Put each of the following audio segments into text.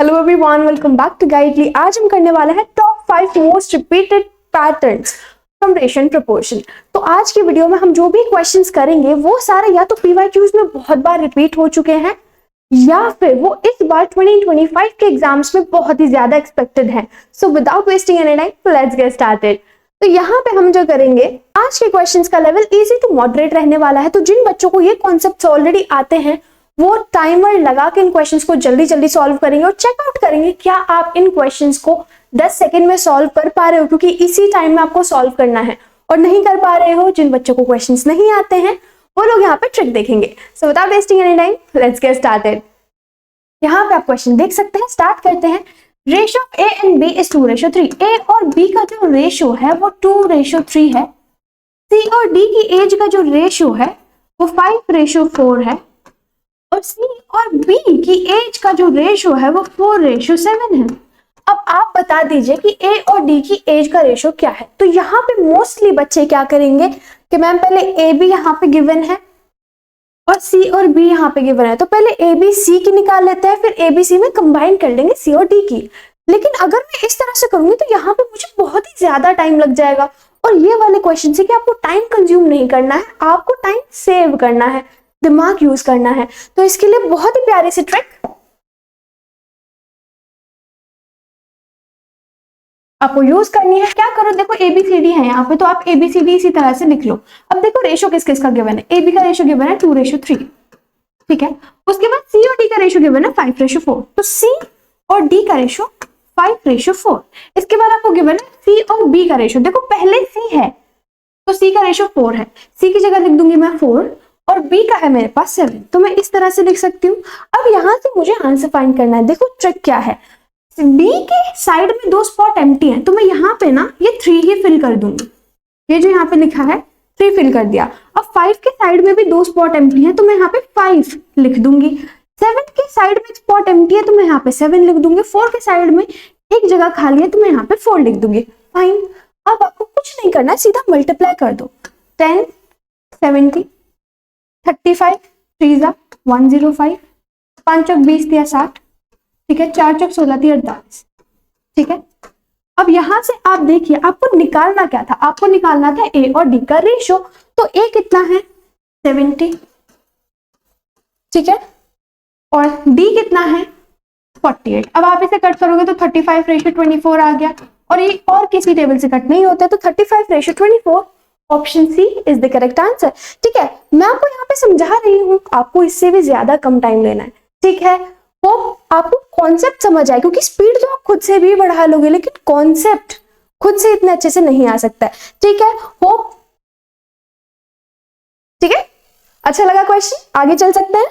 Hello everyone, welcome back to Guidely. आज हम करने वाले हैं top 5 most repeated patterns from ratio and proportion. तो आज की वीडियो में हम जो भी क्वेश्चंस करेंगे वो सारे या तो पीवाईक्यूज में बहुत बार रिपीट हो चुके हैं या फिर वो इस बार 2025 के एग्जाम्स में बहुत ही ज्यादा एक्सपेक्टेड हैं। So without wasting any time let's get started. तो यहाँ पे हम जो करेंगे, आज के क्वेश्चंस का लेवल इजी टू मॉडरेट रहने वाला है। तो जिन बच्चों को ये कॉन्सेप्ट्स ऑलरेडी आते हैं वो टाइमर लगा के इन क्वेश्चंस को जल्दी जल्दी सॉल्व करेंगे और चेकआउट करेंगे क्या आप इन क्वेश्चंस को 10 सेकंड में सॉल्व कर पा रहे हो, क्योंकि इसी टाइम में आपको सॉल्व करना है। और नहीं कर पा रहे हो, जिन बच्चों को क्वेश्चंस नहीं आते हैं वो लोग यहाँ पे ट्रिक देखेंगे। So without wasting any time let's get started. यहाँ पे आप क्वेश्चन देख सकते हैं, स्टार्ट करते हैं। Ratio of A and B is 2:3। A और बी का जो रेशियो है वो 2:3 है। सी और डी की एज का जो रेशियो है वो 5:4 है और सी और बी की एज का जो रेशियो है वो 4:7 है। अब आप बता दीजिए कि ए और डी की एज का रेशियो क्या है। तो यहाँ पे मोस्टली बच्चे क्या करेंगे कि मैम पहले ए बी यहाँ पे गिवन है और सी और बी यहाँ पे गिवन है, तो पहले ए बी सी की निकाल लेते हैं, फिर ए बी सी में कंबाइन कर लेंगे सी और डी की। लेकिन अगर मैं इस तरह से करूंगी तो यहाँ पे मुझे बहुत ही ज्यादा टाइम लग जाएगा। और ये वाले क्वेश्चन से कि आपको टाइम कंज्यूम नहीं करना है, आपको टाइम सेव करना है, दिमाग यूज करना है। तो इसके लिए बहुत ही प्यारी सी ट्रिक आपको यूज करनी है। क्या करो, देखो एबीसीडी है यहाँ पे, तो आप एबीसीडी इसी तरह से लिख लो। अब देखो रेशियो किस किस का गिवन है। ए बी का रेशियो गिवन है 2:3, ठीक है। उसके बाद सी और डी का रेशियो गिवन है 5:4, तो सी और डी का रेशियो 5:4। इसके बाद आपको गिवन है सी और बी का रेशियो। देखो पहले सी है तो सी का रेशियो 4 है, सी की जगह लिख दूंगी मैं 4 और बी का है मेरे पास 7, तो मैं इस तरह से लिख सकती हूँ। अब यहां से मुझे आंसर फाइंड करना है। देखो ट्रिक क्या है, बी के साइड में 2 स्पॉट एम्प्टी हैं, तो मैं यहाँ पे ना ये 3 ही फिल कर दूंगी। ये जो यहाँ पे लिखा है 3 फिल कर दिया। अब 5 के साइड में भी 2 स्पॉट एम्प्टी हैं, तो मैं यहाँ पे 5 लिख दूंगी। 7 के साइड में एक स्पॉट एम्प्टी है, तो मैं यहाँ पे 7 लिख दूंगी। 4 के साइड में एक जगह खाली है, तो मैं यहाँ पे 4 लिख दूंगी। फाइन। अब आपको कुछ नहीं करना है, सीधा मल्टीप्लाई कर दो। 10 70 35 3 105, 5 चौक 20 दिया 60, ठीक है। 4 चौक 16 दिया 48, ठीक है। अब यहां से आप देखिए आपको निकालना क्या था, आपको निकालना था ए और डी का रेशियो। तो ए कितना है 70, ठीक है, और डी कितना है 48। अब आप इसे कट करोगे तो 35:24 आ गया, और ये और किसी टेबल से कट नहीं होता है, तो 35:24 option C is the correct answer. ठीक है, मैं आपको यहाँ पे समझा रही हूँ, आपको इससे भी ज्यादा कम टाइम लेना है, ठीक है। वो आपको कॉन्सेप्ट समझ आए, क्योंकि स्पीड तो आप खुद से भी बढ़ा लोगे लेकिन कॉन्सेप्ट खुद से इतने अच्छे से नहीं आ सकता है, ठीक है। होप ठीक है, अच्छा लगा क्वेश्चन, आगे चल सकते हैं।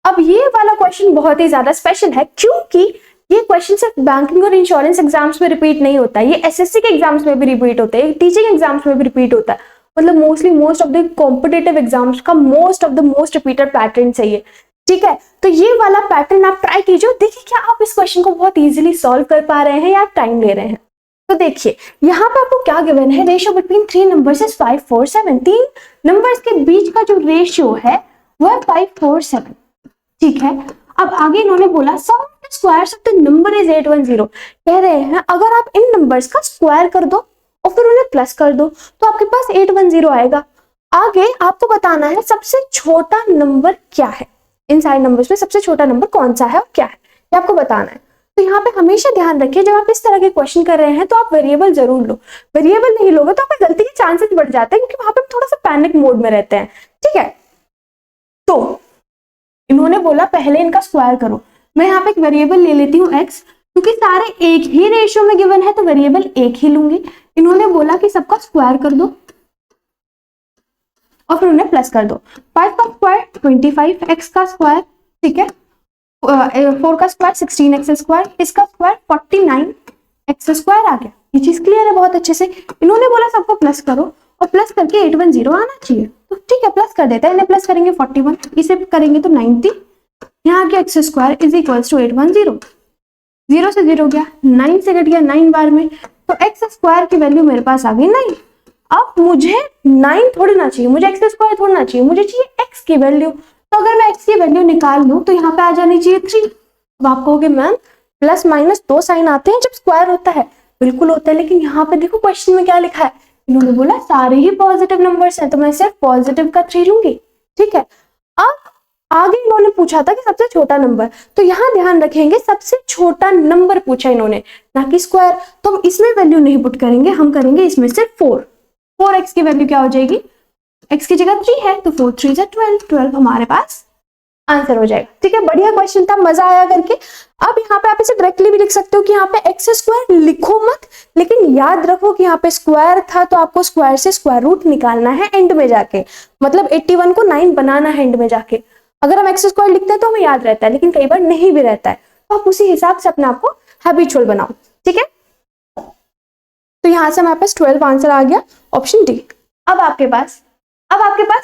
अब ये वाला क्वेश्चन बहुत ही ज्यादा स्पेशल है, क्योंकि ये क्वेश्चन सिर्फ बैंकिंग और इंश्योरेंस एग्जाम्स में रिपीट नहीं होता है, ये एसएससी के एग्जाम्स में भी रिपीट होता है, टीचिंग एग्जाम्स में भी रिपीट होता है। मतलब mostly most of the competitive exams का most of the most repeated pattern चाहिए, ठीक है। तो ये वाला पैटर्न आप ट्राई कीजिए, देखिए क्या आप इस क्वेश्चन को बहुत इजीली सॉल्व कर पा रहे हैं या टाइम ले रहे हैं। तो देखिए यहाँ पे आपको क्या गिवन है, ratio between 3 numbers is 5 4 7। 3 numbers के बीच का जो रेशियो है वो है 5 4 7, ठीक है। अब आगे इन्होंने बोला sum of the squares of the number is 810। कह रहे हैं अगर आप इन नंबर्स का स्क्वायर कर दो और फिर उन्हें प्लस कर दो तो आपके पास 810 आएगा। आगे आपको बताना है सबसे छोटा नंबर क्या है, इन सारे नंबर्स में सबसे छोटा नंबर कौन सा है और क्या है, ये आपको बताना है। तो यहाँ पे हमेशा ध्यान रखिए, जब आप इस तरह के क्वेश्चन कर रहे हैं तो आप वेरिएबल जरूर लो। वेरिएबल नहीं लोगे तो आपकी गलती के चांसेस बढ़ जाते हैं, क्योंकि वहां पे थोड़ा सा पैनिक मोड में रहते हैं, ठीक है। तो इन्होंने बोला पहले इनका स्क्वायर करो। मैं यहाँ पे एक वेरिएबल ले लेती हूँ x, क्योंकि सारे एक ही रेशियो में गिवन है तो वेरिएबल एक ही लूंगी। इन्होंने बोला कि सबका स्क्वायर कर दो और फिर उन्हें प्लस कर दो। 5 का स्क्वायर 25, x का स्क्वायर, ठीक है, 4 का स्क्वायर 16x स्क्वायर, इसका स्क्वायर 49x स्क्वायर आ गया। ये चीज क्लियर है बहुत अच्छे से। इन्होंने बोला सबको प्लस करो और प्लस करके 810 आना चाहिए, तो ठीक है प्लस कर देते हैं। इन्हें प्लस करेंगे 41, इसे करेंगे तो 90, यहाँ के x square is equals to 810। 0 से 0 गया, 9 से कट गया 9 बार में, तो x स्क्वायर की वैल्यू मेरे पास आ गई 9। अब मुझे 9 थोड़ी ना चाहिए, मुझे x स्क्वायर थोड़ा ना चाहिए, मुझे चाहिए x की वैल्यू। तो अगर मैं x की वैल्यू निकाल लूं तो यहाँ पे आ जानी चाहिए 3। अब आप कहोगे मैम प्लस माइनस दो साइन आते हैं जब स्क्वायर होता है, बिल्कुल होता है, लेकिन यहाँ पे देखो क्वेश्चन में क्या लिखा है, इन्होंने बोला सारे ही पॉजिटिव नंबर्स हैं, तो मैं सिर्फ पॉजिटिव का 3 लूंगी। ठीक है, अब आगे इन्होंने पूछा था कि सबसे छोटा नंबर, तो यहाँ ध्यान रखेंगे सबसे छोटा नंबर पूछा इन्होंने, ना कि स्क्वायर, तो हम इसमें वैल्यू नहीं पुट करेंगे, हम करेंगे इसमें सिर्फ 4x की वैल्यू क्या हो जाएगी, x की जगह 3 है तो 4 3 12 हमारे पास आंसर हो जाएगा। ठीक है, बढ़िया क्वेश्चन था, मजा आया करके। अब यहाँ पे आप इसे डायरेक्टली भी लिख सकते हो कि यहाँ पे एक्स स्क्वायर लिखो मत, लेकिन याद रखो कि यहाँ पे स्क्वायर था तो आपको स्क्वायर से स्क्वायर रूट निकालना है एंड में जाके, मतलब 81 को 9 बनाना है एंड में जाके। अगर हम एक्स स्क्वायर लिखते हैं तो हमें याद रहता है, लेकिन कई बार नहीं भी रहता है, तो आप उसी हिसाब से अपने आप को हैबिचुअल बनाओ। ठीक है, तो यहाँ से हमारे पास 12 आंसर आ गया, ऑप्शन डी। अब आपके पास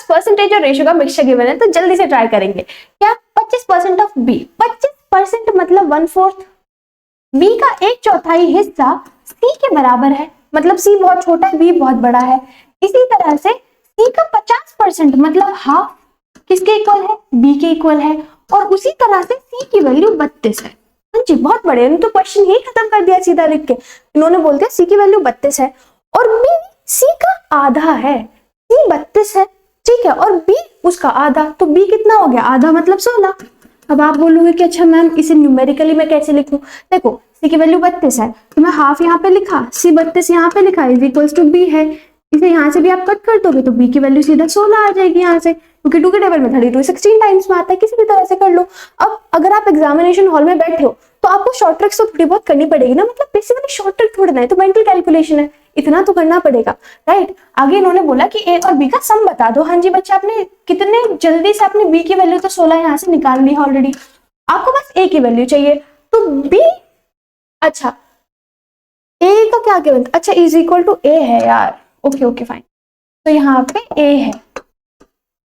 परसेंटेज और रेशियो का मिक्सचर गिवन है, तो जल्दी से ट्राई करेंगे। क्या 25% ऑफ बी, 25% मतलब 1/4, बी का 1/4 हिस्सा सी के बराबर है, मतलब सी बहुत छोटा है, बी बहुत बड़ा है। इसी तरह से सी का 50% मतलब हाफ किसके इक्वल है, बी के इक्वल है, और उसी तरह से सी की वैल्यू 32 है। हाँ जी, बहुत बड़े, तो क्वेश्चन ही खत्म कर दिया सीधा लिख के। इन्होंने बोल दिया सी की वैल्यू 32 है और बी सी का आधा है, सी 32 है, ठीक है, और बी उसका आधा, तो बी कितना हो गया, आधा मतलब 16। अब आप बोलोगे कि अच्छा मैम इसे न्यूमेरिकली मैं कैसे लिखूं, देखो सी की वैल्यू 32 है तो मैं हाफ यहाँ पे लिखा, सी 32 यहाँ पे लिखा, इज इक्वल्स टू बी है, इसे यहाँ से भी आप कट कर दोगे तो बी की वैल्यू सीधा 16 आ जाएगी यहाँ से, क्योंकि 2 के टेबल में 32 16 टाइम्स में आता है, किसी भी तरह से कर लो। अब अगर आप एग्जामिनेशन हॉल में बैठे हो तो आपको शॉर्ट ट्रिक्स तो थोड़ी बहुत करनी पड़ेगी ना, मतलब बेसिकली शॉर्ट ट्रिक थोड़ी ना है, तो मेंटल कैलकुलेशन है, इतना तो करना पड़ेगा, राइट। आगे इन्होंने बोला कि ए और बी का सम बता दो। हाँ जी बच्चा, आपने कितने जल्दी से अपने बी की वैल्यू तो 16 यहाँ से निकाल ली है ऑलरेडी, आपको बस ए की वैल्यू चाहिए, तो बी, अच्छा ए का क्या गिवन, अच्छा इज इक्वल टू ए है यार, ओके फाइन, तो यहाँ पे ए है,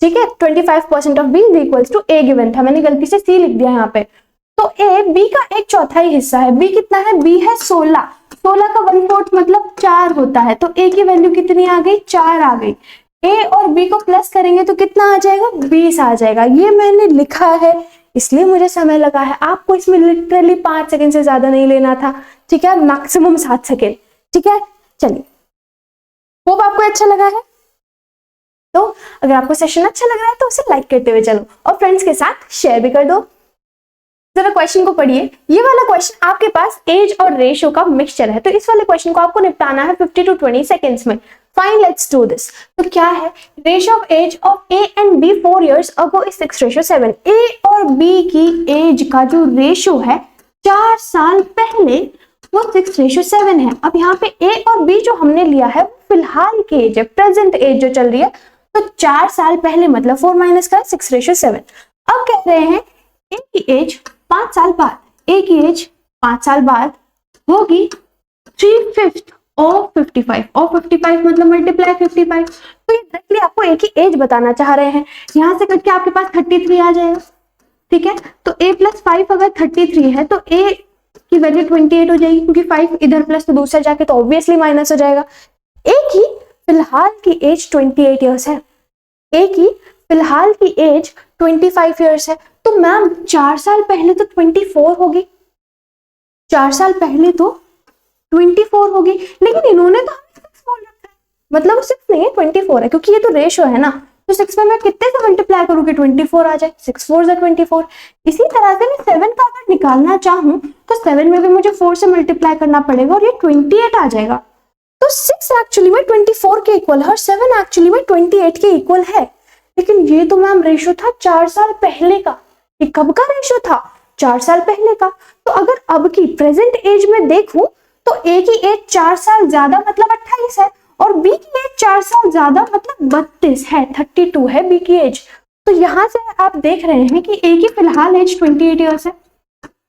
ठीक है, 25% of B is equals to A given था, मैंने गलती से सी लिख दिया यहाँ पे, तो ए बी का 1/4 हिस्सा है, बी कितना है, बी है 16, 16 का 1/4 मतलब 4 होता है, तो ए की वैल्यू कितनी आ गई, 4 आ गई। ए और बी को प्लस करेंगे तो कितना आ जाएगा, 20 आ जाएगा। ये मैंने लिखा है इसलिए मुझे समय लगा है, आपको इसमें लिटरली 5 सेकंड से ज्यादा नहीं लेना था, ठीक है, मैक्सिमम 7 सेकंड, ठीक है। चलिए, होप आपको अच्छा लगा है, तो अगर आपको सेशन अच्छा लग रहा है तो उसे लाइक करते हुए चलो और फ्रेंड्स के साथ शेयर भी कर दो। जरा क्वेश्चन को पढ़िए, ये वाला क्वेश्चन आपके पास एज और रेशियो का मिक्सचर है, तो इस वाले क्वेश्चन को आपको निपटाना है 50 to 20 सेकेंड्स में। Fine, let's do this. तो क्या है, ratio of age of A and B 4 years ago is 6:7। A और बी की एज का जो रेशियो है 4 साल पहले वो 6:7 है। अब यहाँ पे ए और बी जो हमने लिया है फिलहाल की एज है, प्रेजेंट एज जो चल रही है, तो 4 साल पहले मतलब 4 माइनस का 6:7। अब कह रहे हैं ए की एज 5 साल बाद, ए की एज 5 साल बाद होगी 3/5 ऑफ 55, और 55 मतलब मल्टीप्लाई 55, तो ये डायरेक्टली आपको ए की एज बताना चाह रहे हैं। यहां से करके आपके पास 33 आ जाएगा, ठीक है, तो a + 5 अगर 33 है तो a की वैल्यू 28 हो जाएगी, क्योंकि 5 इधर प्लस तो दूसरे जाके तो ऑब्वियसली माइनस हो जाएगा। a की फिलहाल की एज 28 ईयर्स है, a की फिलहाल की एज 25 ईयर्स है, तो मैम 4 साल पहले तो 24 होगी, 4 साल पहले तो 24 होगी, लेकिन इन्होंने तो 6 बोल रखा है, मतलब 6 नहीं है 24 है, क्योंकि ये तो रेशियो है ना, तो 6 में मैं कितने से मल्टीप्लाई करूँ कि 24 आ जाए, 6 4 = 24। इसी तरह से मैं 7 का अगर निकालना चाहूँ तो 7 में भी मुझे 4 से मल्टीप्लाई करना पड़ेगा और ये 28 आ जाएगा। तो 6 एक्चुअली में 24 के इक्वल है और 7 एक्चुअली में 28 के इक्वल है, लेकिन ये तो मैम रेशियो था 4 साल पहले का। ये कब का रेशियो था, 4 साल पहले का। तो अगर अब की प्रेजेंट एज में देखूं तो ए की एज 4 साल ज्यादा मतलब 28 है और बी की एज 4 साल ज्यादा मतलब 32 है, 32 है बी की एज। तो यहां से आप देख रहे हैं कि ए की फिलहाल एज 28 ईयर्स है,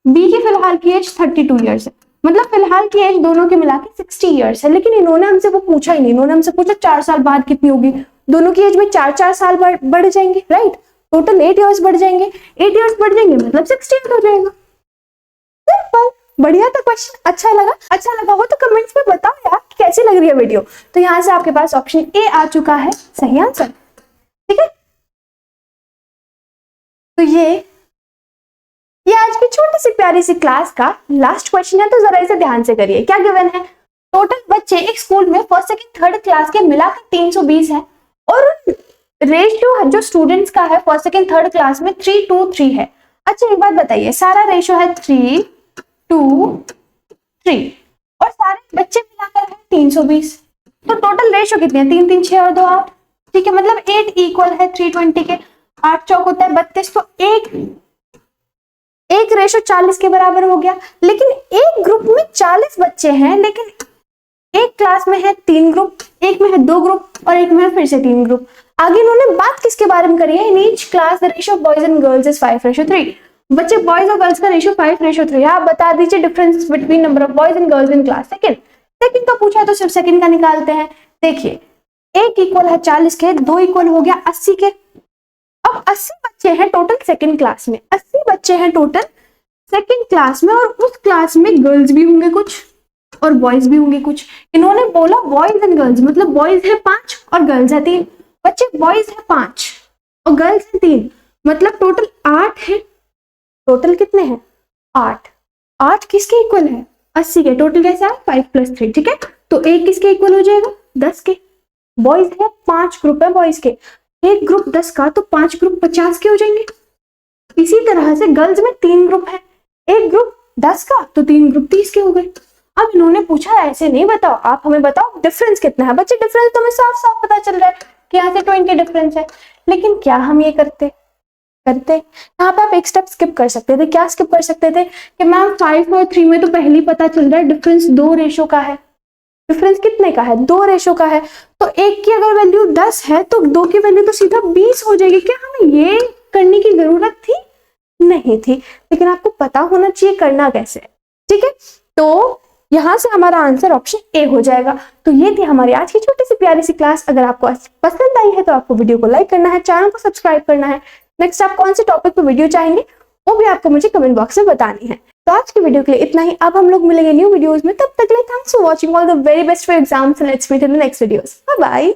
बी की फिलहाल की एज 32 ईयर्स है, मतलब फिलहाल की एज दोनों के मिला के 60 ईयर्स है। लेकिन इन्होंने हमसे वो पूछा ही नहीं, इन्होंने हमसे पूछा 4 साल बाद कितनी होगी, दोनों की एज में 4-4 साल बढ़ जाएंगे, राइट, टोटल 8 ईयर्स बढ़ जाएंगे, 8 ईयर्स बढ़ जाएंगे मतलब 68 हो जाएगा। सिंपल, बढ़िया था क्वेश्चन, अच्छा लगा हो तो कमेंट्स में बताओ यार कैसी लग रही है वीडियो। तो यहाँ से आपके पास ऑप्शन ए आ चुका है सही आंसर, ठीक है। तो ये ये आज की छोटी सी प्यारी सी क्लास का लास्ट क्वेश्चन है, तो जरा इसे ध्यान से करिए। क्या गिवन है? टोटल बच्चे एक स्कूल में फर्स्ट सेकंड थर्ड क्लास के मिलाकर 320 है और रेशियो जो स्टूडेंट्स का है फर्स्ट सेकंड थर्ड क्लास में 3:3 है। अच्छा एक बात बताइए, सारा रेशियो है 3:3 और सारे बच्चे मिलाकर है 320, तो टोटल रेशियो कितनी है? 3 3 6 और 2 8, ठीक है, मतलब 8 इक्वल है 320 के। 8 चौक होता है 32, तो एक रेशो 40 के बराबर हो गया। लेकिन एक ग्रुप में 40 बच्चे हैं, लेकिन एक क्लास में है 3 ग्रुप, एक में है 2 ग्रुप और एक में है फिर से 3 ग्रुप। आगे इन्होंने बात किसके बारे में करी है? In each class the ratio boys and girls is 5:3। बच्चे बॉयज और गर्ल्स का रेशियो 5:3। आप बता दीजिए difference between number of boys and girls in class. Second का पूछा है तो सिर्फ सेकंड का निकालते हैं। देखिए 1 इक्वल है 40 के, 2 इक्वल हो गया 80 के। अब 80 बच्चे हैं टोटल सेकंड क्लास में, 80 बच्चे हैं टोटल सेकंड क्लास में, और उस क्लास में गर्ल्स भी होंगे कुछ और बॉयज भी होंगे कुछ। इन्होंने बोला बॉयज एंड गर्ल्स, मतलब बॉयज है 5 और गर्ल्स है 3। बच्चे बॉयज है 5 और गर्ल्स है 3, मतलब टोटल 8 है। टोटल कितने हैं? 8। 8 किसके इक्वल है? 80 के। टोटल कैसा है? 5 + 3, ठीक है। तो 1 किसके इक्वल हो जाएगा? 10 के। बॉयज है 5 ग्रुप है बॉयज के, एक ग्रुप 10 का, तो 5 ग्रुप 50 के हो जाएंगे। इसी तरह से गर्ल्स में 3 ग्रुप है, एक ग्रुप 10 का, तो 3 ग्रुप 30 के हो गए। अब इन्होंने पूछा ऐसे नहीं बताओ, आप हमें बताओ डिफरेंस कितना है। बच्चे डिफरेंस तो हमें साफ साफ पता चल रहा है कि यहाँ से 20 डिफरेंस है, लेकिन क्या हम ये करते? यहाँ पे आप एक स्टेप स्किप कर सकते थे। क्या स्किप कर सकते थे कि मैम 5 और 3 में तो पहले ही पता चल रहा है डिफरेंस 2 रेशो का है। डिफरेंस कितने का है? 2 रेशो का है, तो एक की अगर वैल्यू 10 है तो 2 की वैल्यू तो सीधा 20 हो जाएगी। क्या हमें ये करने की जरूरत थी? नहीं थी, लेकिन आपको पता होना चाहिए करना कैसे, ठीक है। तो यहां से हमारा आंसर ऑप्शन ए हो जाएगा। तो ये थी हमारी आज की छोटी सी प्यारी सी क्लास। अगर आपको पसंद आई है तो आपको वीडियो को लाइक करना है, चैनल को सब्सक्राइब करना है। नेक्स्ट आप कौन से टॉपिक पर वीडियो चाहेंगे वो भी आपको मुझे कमेंट बॉक्स में बतानी है। तो आज की वीडियो के लिए इतना ही। अब हम लोग मिलेंगे न्यू वीडियोस में, तब तक के लिए thanks for watching. All the very best for exams and let's meet in the next videos. Bye bye.